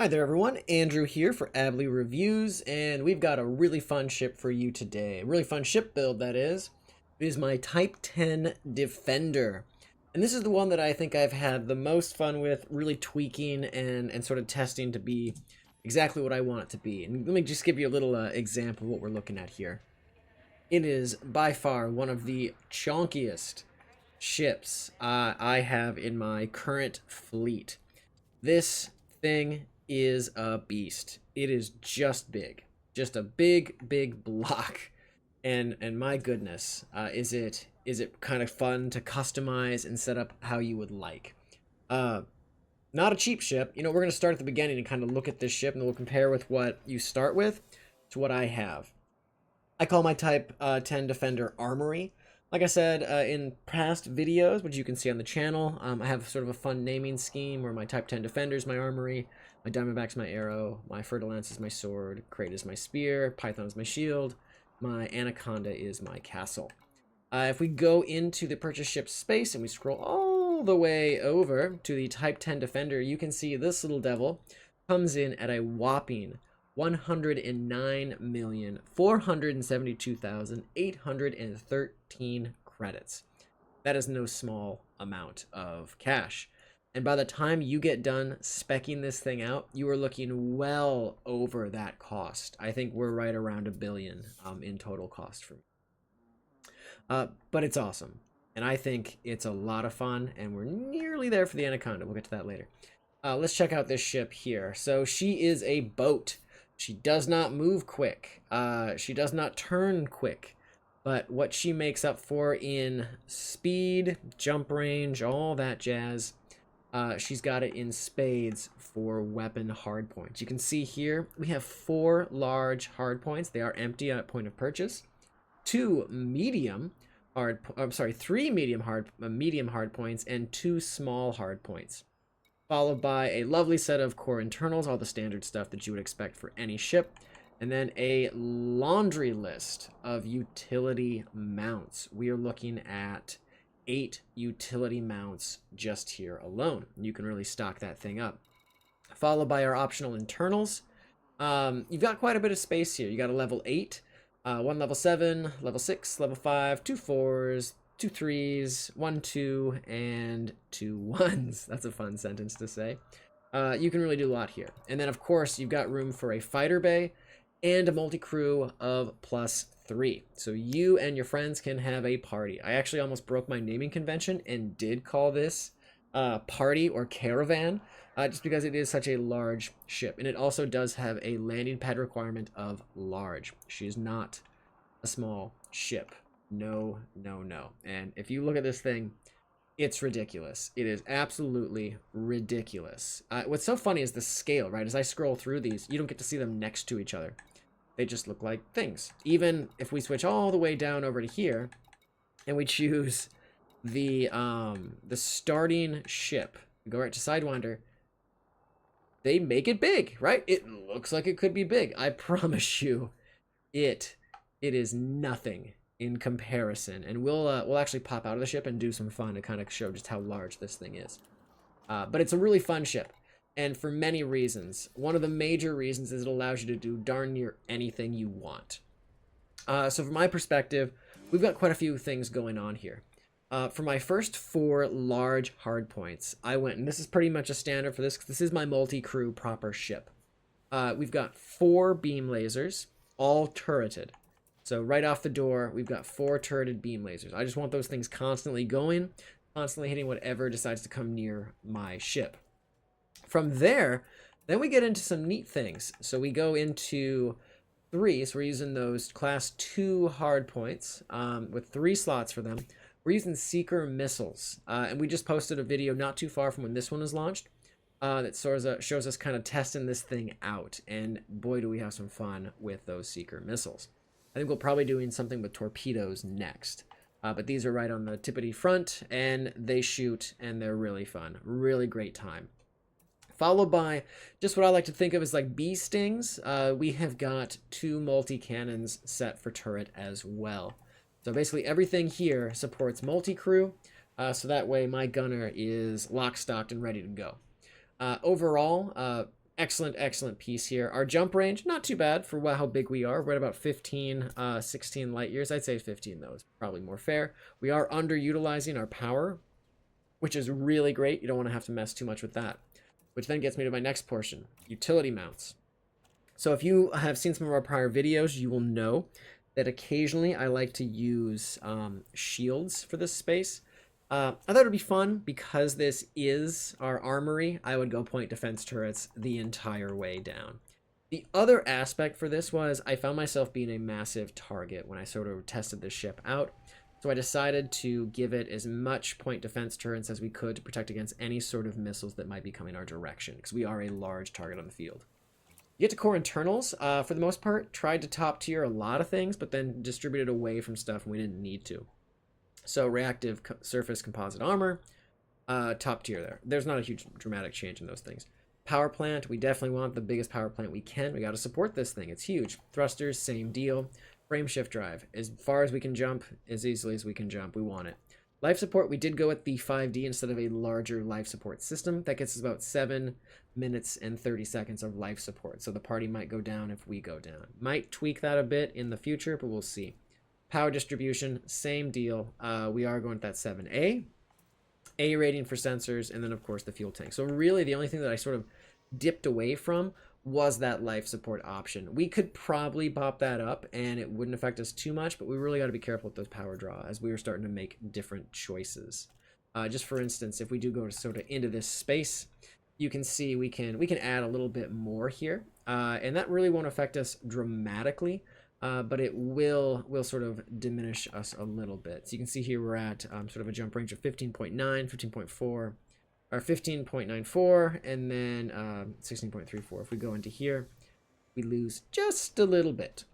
Hi there everyone, Andrew here for ABELI Reviews, and we've got a really fun ship for you today. A really fun ship build, that is. It is my Type 10 Defender. And this is the one that I think I've had the most fun with, really tweaking and sort of testing to be exactly what I want it to be. And let me just give you a little example of what we're looking at here. It is by far one of the chonkiest ships I have in my current fleet. This thing is a beast. It is just big. Just a big block. And my goodness, is it kind of fun to customize and set up how you would like. Not a cheap ship. You know, we're going to start at the beginning and kind of look at this ship, and we'll compare with what you start with to what I have. I call my Type 10 Defender Armory. Like I said in past videos, which you can see on the channel, I have sort of a fun naming scheme where my Type 10 Defender is my armory, my Diamondback's my arrow, my Fer-de-Lance is my sword, Crate is my spear, Python is my shield, my Anaconda is my castle. If we go into the purchase ship space and we scroll all the way over to the Type 10 Defender, you can see this little devil comes in at a whopping 109,472,813 credits. That is no small amount of cash. And by the time you get done speccing this thing out, you are looking well over that cost. I think we're right around $1 billion in total cost for me. But it's awesome. And I think it's a lot of fun, and we're nearly there for the Anaconda. We'll get to that later. Let's check out this ship here. So she is a boat. She does not move quick. She does not turn quick. But what she makes up for in speed, jump range, all that jazz, she's got it in spades for weapon hardpoints. You can see here we have 4 large hardpoints. They are empty at point of purchase. 3 medium hardpoints and 2 small hardpoints, followed by a lovely set of core internals, all the standard stuff that you would expect for any ship, and then a laundry list of utility mounts. We are looking at 8 utility mounts just here alone. You can really stock that thing up. Followed by our optional internals. You've got quite a bit of space here. You got a level 8, 1 level 7, level 6, level 5, 2 4s, 2 3s, 1 2, and 2 1s. That's a fun sentence to say. You can really do a lot here. And then, of course, you've got room for a fighter bay and a multi-crew of +3. So you and your friends can have a party. I actually almost broke my naming convention and did call this party or caravan, just because it is such a large ship. And it also does have a landing pad requirement of large. She is not a small ship. No, no, no. And if you look at this thing, it's ridiculous. It is absolutely ridiculous. What's so funny is the scale, right? As I scroll through these, you don't get to see them next to each other. They just look like things. Even if we switch all the way down over to here, and we choose the starting ship, go right to Sidewinder, they make it big, right? It looks like it could be big. I promise you, it is nothing in comparison. And we'll actually pop out of the ship and do some fun to kind of show just how large this thing is. But it's a really fun ship, and for many reasons. One of the major reasons is it allows you to do darn near anything you want. So from my perspective, we've got quite a few things going on here. For my first 4 large hardpoints, I went, and this is pretty much a standard for this, because this is my multi-crew proper ship. We've got 4 beam lasers, all turreted. So right off the door, we've got 4 turreted beam lasers. I just want those things constantly going, constantly hitting whatever decides to come near my ship. From there, then we get into some neat things. So we go into 3, so we're using those class 2 hardpoints with 3 slots for them. We're using Seeker missiles, and we just posted a video not too far from when this one was launched that shows us kind of testing this thing out, and boy do we have some fun with those Seeker missiles. I think we'll probably be doing something with torpedoes next, but these are right on the tippity front, and they shoot, and they're really fun. Really great time. Followed by just what I like to think of as like bee stings. We have got 2 multi-cannons set for turret as well. So basically everything here supports multi-crew, so that way my gunner is lock, stocked, and ready to go. Overall, Excellent, excellent piece here. Our jump range, not too bad for how big we are. We're at about 15, 16 light years. I'd say 15, though, is probably more fair. We are underutilizing our power, which is really great. You don't want to have to mess too much with that. Which then gets me to my next portion, utility mounts. So if you have seen some of our prior videos, you will know that occasionally I like to use shields for this space. I thought it would be fun because this is our armory. I would go point defense turrets the entire way down. The other aspect for this was I found myself being a massive target when I sort of tested this ship out. So I decided to give it as much point defense turrets as we could to protect against any sort of missiles that might be coming our direction, because we are a large target on the field. You get to core internals, for the most part, tried to top tier a lot of things, but then distributed away from stuff when we didn't need to. So reactive surface composite armor, top tier there. There's not a huge dramatic change in those things. Power plant, we definitely want the biggest power plant we can. We got to support this thing. It's huge. Thrusters, same deal. Frame shift drive, as far as we can jump, as easily as we can jump, we want it. Life support, we did go with the 5D instead of a larger life support system. That gets us about 7 minutes and 30 seconds of life support. So the party might go down if we go down. Might tweak that a bit in the future, but we'll see. Power distribution, same deal. We are going with that 7A. A rating for sensors, and then of course the fuel tank. So really the only thing that I sort of dipped away from was that life support option. We could probably pop that up and it wouldn't affect us too much, but we really got to be careful with those power draw as we were starting to make different choices. Just for instance, if we do go sort of into this space, you can see we can add a little bit more here, and that really won't affect us dramatically, but it will sort of diminish us a little bit. So you can see here we're at sort of a jump range of 15.9, 15.4, or 15.94, and then 16.34. If we go into here, we lose just a little bit.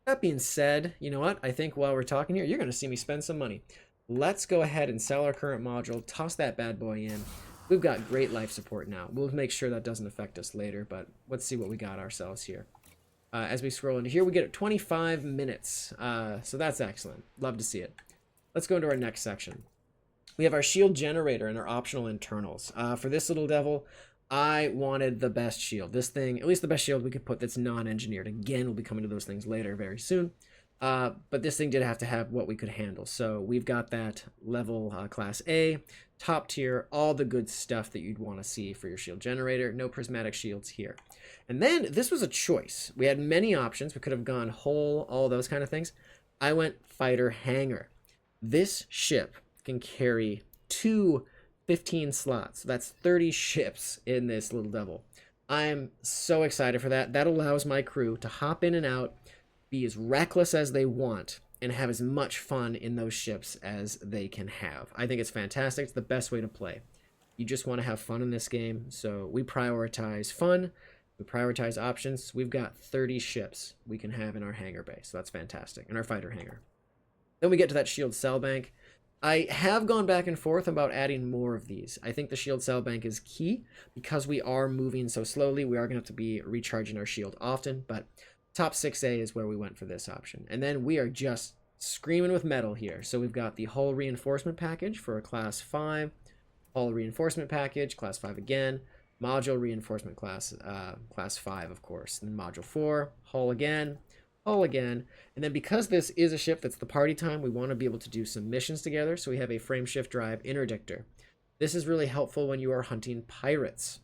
That being said, you know what? I think while we're talking here, you're going to see me spend some money. Let's go ahead and sell our current module, toss that bad boy in. We've got great life support now. We'll make sure that doesn't affect us later, but let's see what we got ourselves here. As we scroll into here, we get 25 minutes, so that's excellent. Love to see it. Let's go into our next section. We have our shield generator and our optional internals. For this little devil, I wanted the best shield. This thing, at least the best shield we could put that's non-engineered. Again, we'll be coming to those things later very soon. But this thing did have to have what we could handle. So we've got that level class A, top tier, all the good stuff that you'd want to see for your shield generator. No prismatic shields here. And then this was a choice. We had many options. We could have gone whole, all those kind of things. I went fighter hangar. This ship can carry 2 15 slots. So that's 30 ships in this little devil. I'm so excited for that. That allows my crew to hop in and out, be as reckless as they want, and have as much fun in those ships as they can have. I think it's fantastic. It's the best way to play. You just want to have fun in this game, so we prioritize fun. We prioritize options. We've got 30 ships we can have in our hangar bay, so that's fantastic, in our fighter hangar. Then we get to that shield cell bank. I have gone back and forth about adding more of these. I think the shield cell bank is key because we are moving so slowly. We are going to have to be recharging our shield often, but top 6A is where we went for this option. And then we are just screaming with metal here. So we've got the hull reinforcement package for a class 5, hull reinforcement package, class 5 again, module reinforcement class 5, of course, and then module 4, hull again, and then because this is a ship that's the party time, we want to be able to do some missions together, so we have a frame shift drive interdictor. This is really helpful when you are hunting pirates.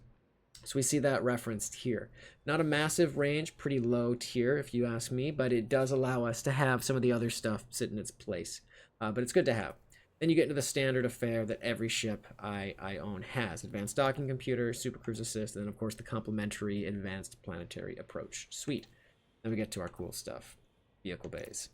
So we see that referenced here. Not a massive range, pretty low tier if you ask me, but it does allow us to have some of the other stuff sit in its place. But it's good to have. Then you get into the standard affair that every ship I own has. Advanced docking computer, super cruise assist, and then of course the complementary advanced planetary approach. Sweet. Then we get to our cool stuff. Vehicle bays.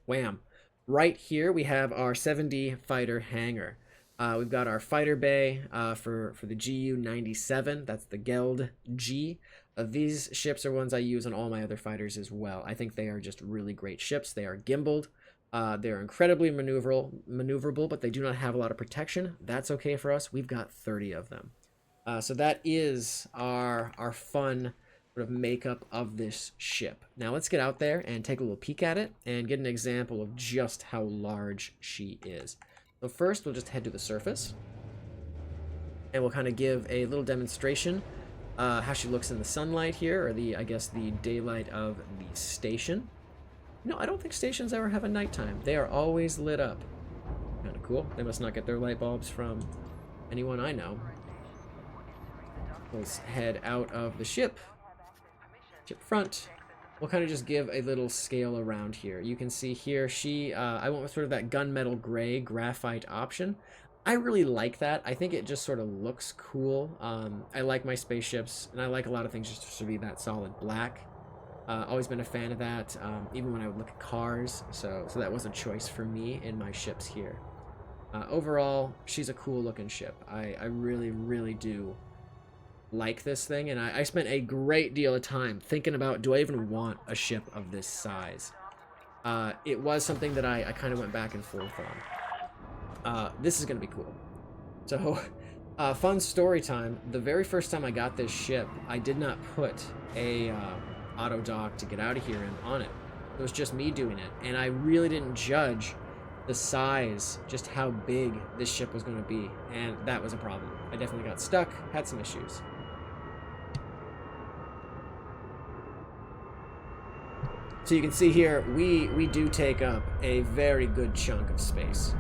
Wham. Right here we have our 7D fighter hangar. We've got our fighter bay for the GU-97. That's the Geld G. These ships are ones I use on all my other fighters as well. I think they are just really great ships. They are gimbaled. They're incredibly maneuverable, but they do not have a lot of protection. That's okay for us. We've got 30 of them. So that is our fun sort of makeup of this ship. Now let's get out there and take a little peek at it and get an example of just how large she is. So first we'll just head to the surface and we'll kind of give a little demonstration how she looks in the sunlight here, or I guess the daylight of the station. No, I don't think stations ever have a nighttime. They are always lit up. Kind of cool. They must not get their light bulbs from anyone I know. Let's head out of the ship. Ship front. We'll kind of just give a little scale around here. You can see here, I went with sort of that gunmetal gray graphite option. I really like that. I think it just sort of looks cool. I like my spaceships, and I like a lot of things just to be that solid black. Always been a fan of that, even when I would look at cars. So that was a choice for me in my ships here. Overall, she's a cool looking ship. I really, really do like this thing, and I spent a great deal of time thinking about, do I even want a ship of this size? It was something that I kind of went back and forth on. This is going to be cool. So, fun story time. The very first time I got this ship, I did not put a auto dock to get out of here and on it. It was just me doing it, and I really didn't judge the size, just how big this ship was going to be, and that was a problem. I definitely got stuck, had some issues. So you can see here, we do take up a very good chunk of space.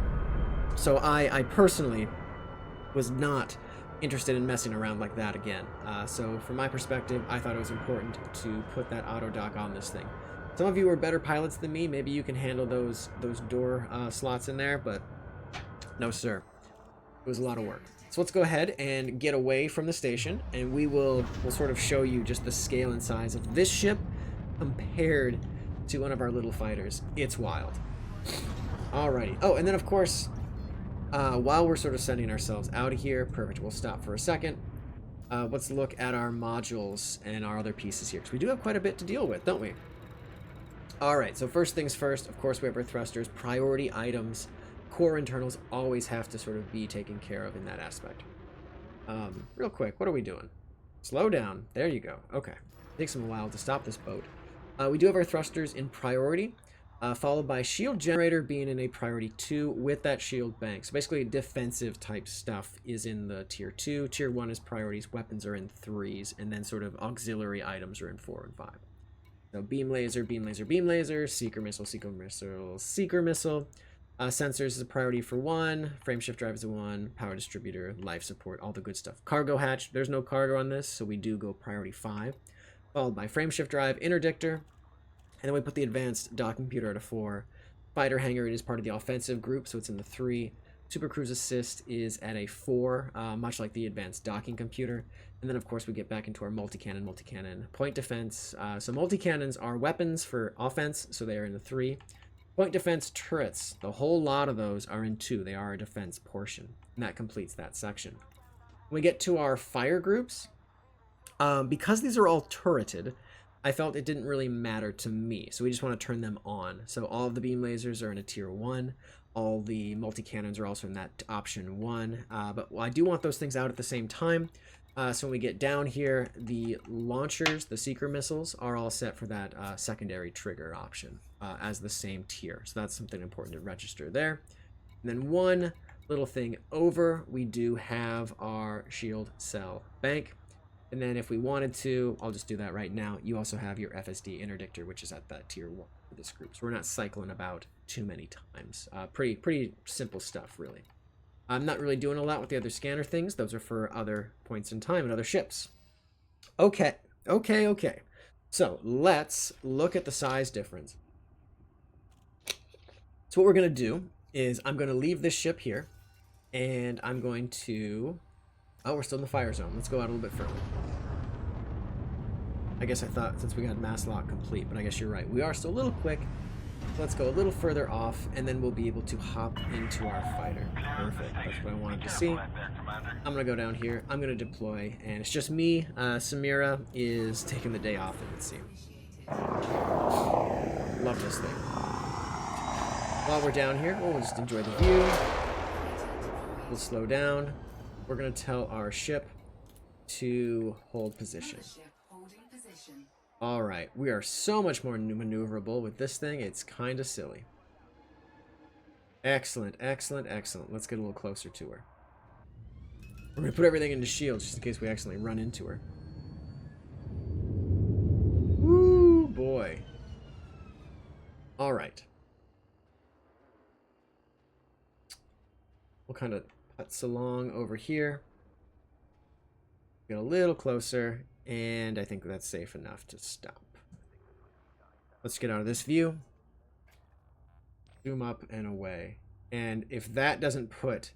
So I personally was not interested in messing around like that again. So from my perspective, I thought it was important to put that auto dock on this thing. Some of you are better pilots than me. Maybe you can handle those door slots in there, but no, sir. It was a lot of work. So let's go ahead and get away from the station, and we'll sort of show you just the scale and size of this ship compared to one of our little fighters. It's wild. Alrighty. Oh, and then of course, while we're sort of sending ourselves out of here, perfect, we'll stop for a second. Let's look at our modules and our other pieces here, because we do have quite a bit to deal with, don't we? Alright, so first things first, of course we have our thrusters, priority items, core internals always have to sort of be taken care of in that aspect. Real quick, what are we doing? Slow down. There you go. Okay. It takes them a while to stop this boat. We do have our thrusters in priority, followed by shield generator being in a priority 2 with that shield bank. So basically defensive type stuff is in the tier 2. Tier 1 is priorities, weapons are in 3s, and then sort of auxiliary items are in 4 and 5. So beam laser, beam laser, beam laser, seeker missile, seeker missile, seeker missile. Sensors is a priority for 1, frame shift drive is a 1, power distributor, life support, all the good stuff. Cargo hatch, there's no cargo on this, so we do go priority 5. Followed by frame shift drive, interdictor, and then we put the advanced dock computer at a 4. Fighter hangar, it is part of the offensive group, so it's in the 3. Super cruise assist is at a 4, much like the advanced docking computer. And then of course we get back into our multi-cannon. Point defense, so multi-cannons are weapons for offense, so they are in the 3. Point defense turrets, the whole lot of those are in 2. They are a defense portion, and that completes that section. When we get to our fire groups, because these are all turreted, I felt it didn't really matter to me, so we just want to turn them on. So all of the beam lasers are in a tier 1, all the multi-cannons are also in that option 1, but I do want those things out at the same time. So when we get down here, the launchers, the seeker missiles, are all set for that secondary trigger option as the same tier. So that's something important to register there. And then one little thing over, we do have our shield cell bank. And then if we wanted to, I'll just do that right now, you also have your FSD interdictor, which is at that tier 1 for this group. So we're not cycling about too many times. Pretty simple stuff, really. I'm not really doing a lot with the other scanner things. Those are for other points in time and other ships. Okay. So let's look at the size difference. So what we're going to do is I'm going to leave this ship here, and I'm going to... Oh, we're still in the fire zone. Let's go out a little bit further. I guess I thought since we got mass lock complete, but I guess you're right. We are still a little quick. Let's go a little further off, and then we'll be able to hop into our fighter. Perfect. That's what I wanted to see. I'm going to go down here. I'm going to deploy, and it's just me. Samira is taking the day off, it would seem. Love this thing. While we're down here, we'll just enjoy the view. We'll slow down. We're going to tell our ship to hold position. Alright, we are so much more maneuverable with this thing, it's kind of silly. Excellent. Let's get a little closer to her. We're going to put everything into shields just in case we accidentally run into her. All right. We'll kind of putz along over here. Get a little closer, and I think that's safe enough to stop. Let's get out of this view. Zoom up and away. And if that doesn't put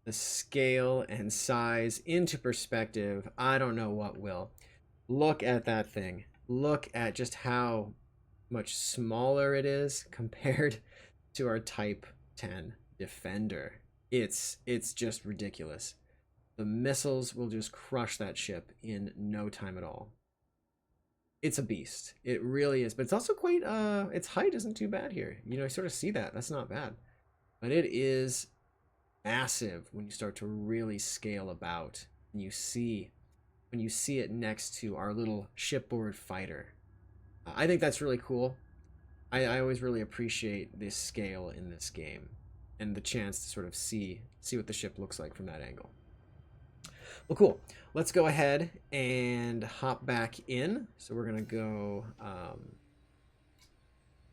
the scale and size into perspective, I don't know what will. Look at that thing. Look at just how much smaller it is compared to our Type-10 Defender. It's just ridiculous. The missiles will just crush that ship in no time at all. It's a beast. It really is. But it's also quite, its height isn't too bad here. You know, you sort of see that. That's not bad. But it is massive when you start to really scale about. And you see, when you see it next to our little shipboard fighter. I think that's really cool. I always really appreciate this scale in this game. And the chance to sort of see what the ship looks like from that angle. Well, cool. Let's go ahead and hop back in. So we're going to go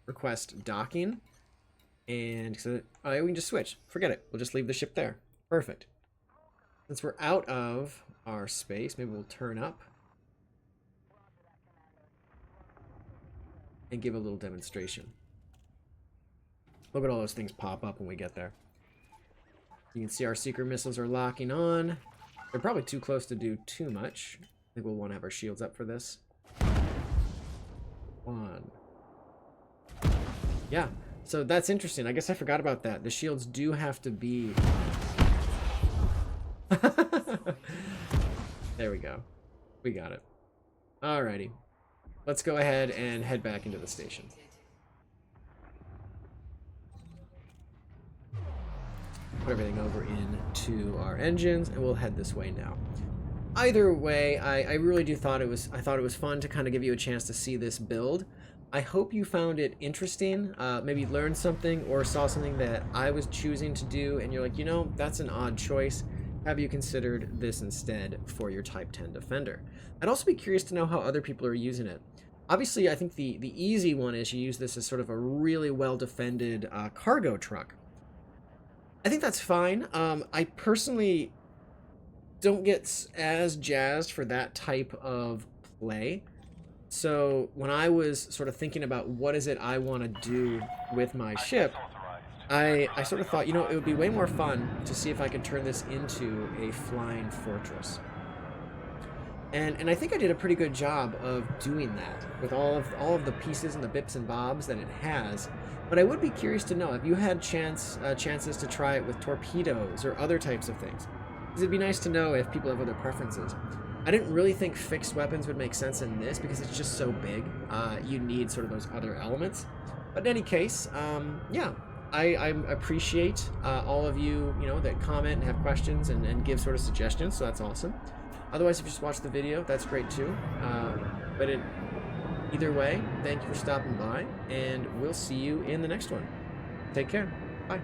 request docking. And so we can just switch. Forget it. We'll just leave the ship there. Perfect. Since we're out of our space, maybe we'll turn up and give a little demonstration. Look at all those things pop up when we get there. You can see our secret missiles are locking on. They're probably too close to do too much. I think we'll want to have our shields up for this. 1. Yeah, so that's interesting. I guess I forgot about that. The shields do have to be... There we go. We got it. Alrighty. Let's go ahead and head back into the station. Put everything over into our engines, and we'll head this way now. Either way, I really do thought it was fun to kind of give you a chance to see this build. I hope you found it interesting, maybe learned something or saw something that I was choosing to do, and you're like, you know, that's an odd choice. Have you considered this instead for your Type-10 Defender? I'd also be curious to know how other people are using it. Obviously, I think the easy one is you use this as sort of a really well-defended cargo truck. I think that's fine. I personally don't get as jazzed for that type of play. So when I was sort of thinking about what is it I want to do with my ship, I sort of thought, you know, it would be way more fun to see if I could turn this into a flying fortress. And I think I did a pretty good job of doing that with all of the pieces and the bips and bobs that it has. But I would be curious to know, have you had chances to try it with torpedoes or other types of things? Because it'd be nice to know if people have other preferences. I didn't really think fixed weapons would make sense in this because it's just so big. You need sort of those other elements. But in any case, yeah, I appreciate all of you, that comment and have questions and give sort of suggestions. So that's awesome. Otherwise, if you just watch the video, that's great too. But either way, thank you for stopping by, and we'll see you in the next one. Take care. Bye.